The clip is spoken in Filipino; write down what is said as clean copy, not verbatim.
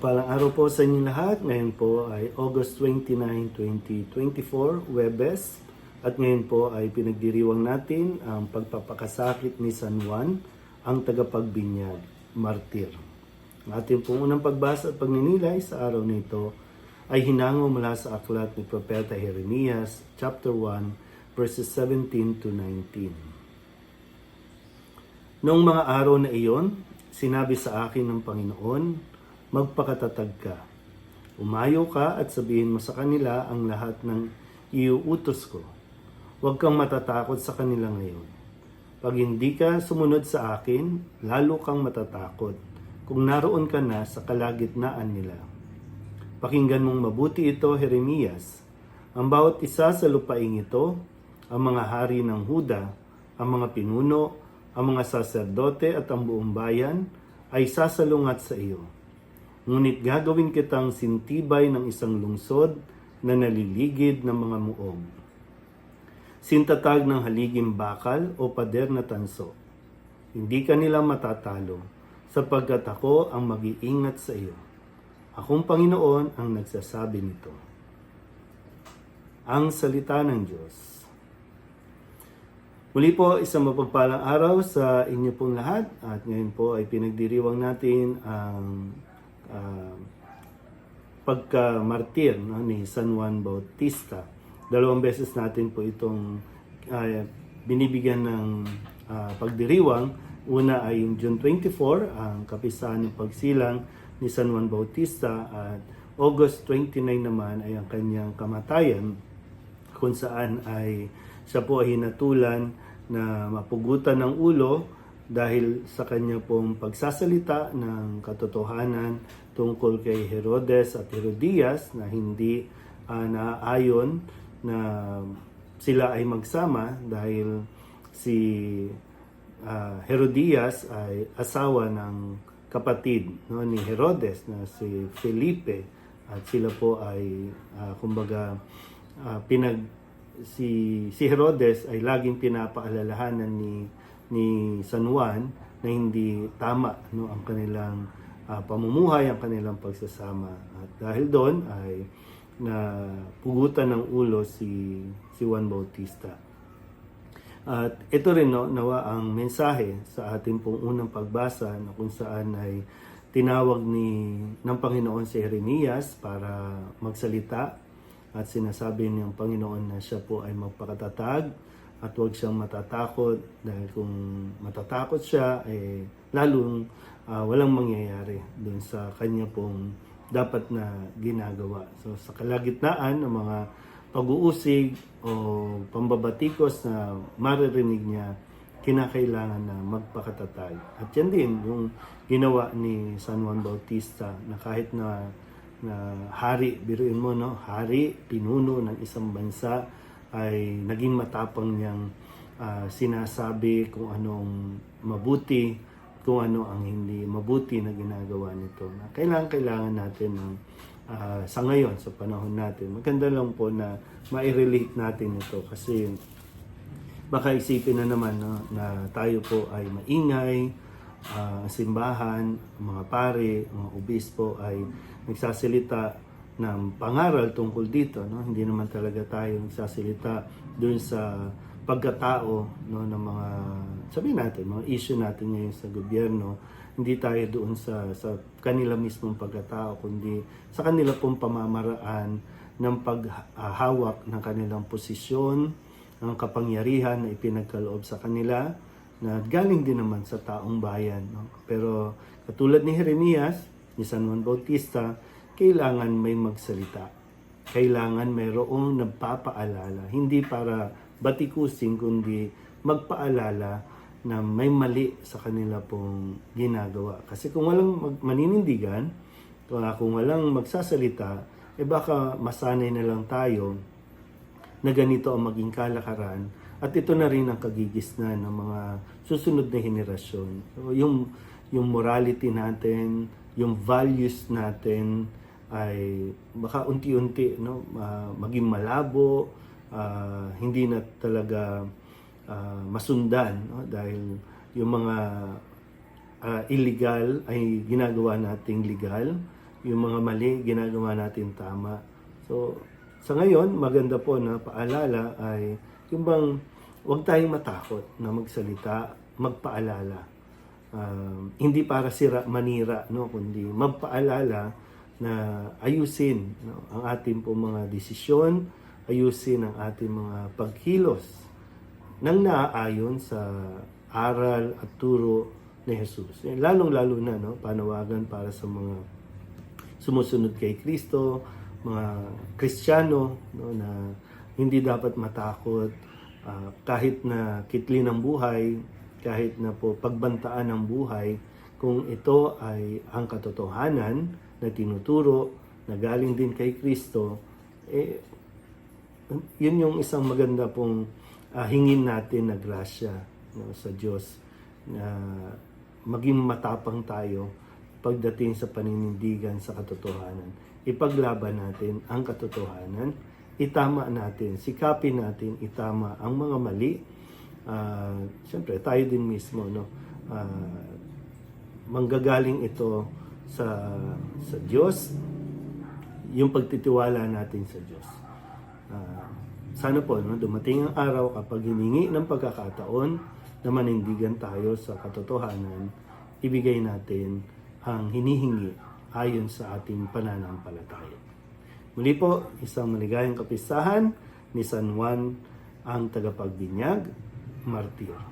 Mapagpalang araw po sa inyo lahat. Ngayon po ay August 29, 2024, Webes. At ngayon po ay pinagdiriwang natin ang pagpapakasakit ni San Juan, ang tagapagbinyag, martir. Ang ating pong unang pagbasa at pagninilay sa araw nito ay hinango mula sa aklat ni Propeta Jeremias, chapter 1, verses 17 to 19. Noong mga araw na iyon, sinabi sa akin ng Panginoon, magpakatatag ka. Umayo ka at sabihin mo sa kanila ang lahat ng iuutos ko. Huwag kang matatakot sa kanila ngayon. Pag hindi ka sumunod sa akin, lalo kang matatakot kung naroon ka na sa kalagitnaan nila. Pakinggan mong mabuti ito, Jeremias. Ang bawat isa sa lupaing ito, ang mga hari ng Huda, ang mga pinuno, ang mga saserdote at ang buong bayan ay sasalungat sa iyo. Ngunit gagawin kitang sintibay ng isang lungsod na naliligid ng mga muog. Sintatag ng haliging bakal o pader na tanso. Hindi ka nila matatalo sapagkat ako ang mag-iingat sa iyo. Akong Panginoon ang nagsasabi nito. Ang salita ng Diyos. Muli po, isang mapagpalang araw sa inyo pong lahat at ngayon po ay pinagdiriwang natin ang pagka-martir ni San Juan Bautista. Dalawang beses natin po itong binibigyan ng pagdiriwang. Una ay yung June 24, ang kapisahan ng pagsilang ni San Juan Bautista at August 29 naman ay ang kanyang kamatayan kung saan ay siya po ay hinatulan na mapugutan ng ulo dahil sa kanya pong pagsasalita ng katotohanan tungkol kay Herodes at Herodias na hindi naayon na sila ay magsama dahil si Herodias ay asawa ng kapatid ni Herodes na si Felipe at sila po ay si Herodes ay laging pinapaalalahanan ni San Juan na hindi tama ang kanilang pamumuhay, ang kanilang pagsasama. At dahil doon ay napugutan ng ulo si Juan Bautista. At ito rin nawa ang mensahe sa ating pong unang pagbasa na kung saan ay tinawag ng Panginoon si Jeremias para magsalita at sinasabi niyang Panginoon na siya po ay magpakatatag at huwag siyang matatakot dahil kung matatakot siya lalong walang mangyayari dun sa kanya pong dapat na ginagawa. So sa kalagitnaan ng mga pag-uusig o pambabatikos na maririnig niya, kinakailangan na magpakatatag. At yan din yung ginawa ni San Juan Bautista na kahit na hari, biruin mo hari, pinuno ng isang bansa ay naging matapang niyang sinasabi kung anong mabuti, kung ano ang hindi mabuti na ginagawa nito. Kailangan natin sa ngayon, sa panahon natin. Maganda lang po na ma-relate natin ito kasi baka isipin na naman na tayo po ay maingay, simbahan, mga pare, mga obispo ay nagsasalita ng pangaral tungkol dito. Hindi naman talaga tayo nagsasalita dun sa pagkatao ng mga, sabihin natin, mga issue natin ngayon sa gobyerno. Hindi tayo doon sa kanila mismong pagkatao, kundi sa kanila pong pamamaraan ng paghawak ng kanilang posisyon, ng kapangyarihan na ipinagkaloob sa kanila, na galing din naman sa taong bayan. Pero katulad ni Jeremias, ni San Juan Bautista, kailangan may magsalita. Kailangan mayroong nagpapaalala. Hindi para batikusin, kundi magpaalala na may mali sa kanila pong ginagawa. Kasi kung walang maninindigan, kung walang magsasalita, baka masanay na lang tayo na ganito ang maging kalakaran. At ito na rin ang kagigisnan ng mga susunod na henerasyon. So, yung morality natin, yung values natin ay baka unti-unti maging malabo, hindi na talaga masundan dahil yung mga illegal ay ginagawa nating legal, yung mga mali, ginagawa natin tama. So, sa ngayon, maganda po na paalala ay yung bang huwag tayong matakot na magsalita, magpaalala. Hindi para manira, no, kundi magpaalala na ayusin, no, ang ating po mga desisyon, ayusin ang ating mga pagkilos nang naaayon sa aral at turo ni Jesus. Lalong-lalo na, no, panawagan para sa mga sumusunod kay Kristo, mga Kristiyano, no, na hindi dapat matakot kahit na kitli ng buhay, kahit na po pagbantaan ng buhay, kung ito ay ang katotohanan na tinuturo na galing din kay Kristo, yun yung isang maganda pong hingin natin na grasya, no, sa Diyos, na maging matapang tayo pagdating sa paninindigan sa katotohanan. Ipaglaban natin ang katotohanan, itama natin, sikapin natin itama ang mga mali. Siyempre, tayo din mismo, no, manggagaling ito sa Diyos, yung pagtitiwala natin sa Diyos. Sana po, no, dumating ang araw kapag hiningi ng pagkakataon na manindigan tayo sa katotohanan, ibigay natin ang hinihingi ayon sa ating pananampalataya. Muli po, isang maligayang kapistahan ni San Juan ang tagapagbinyag, martir.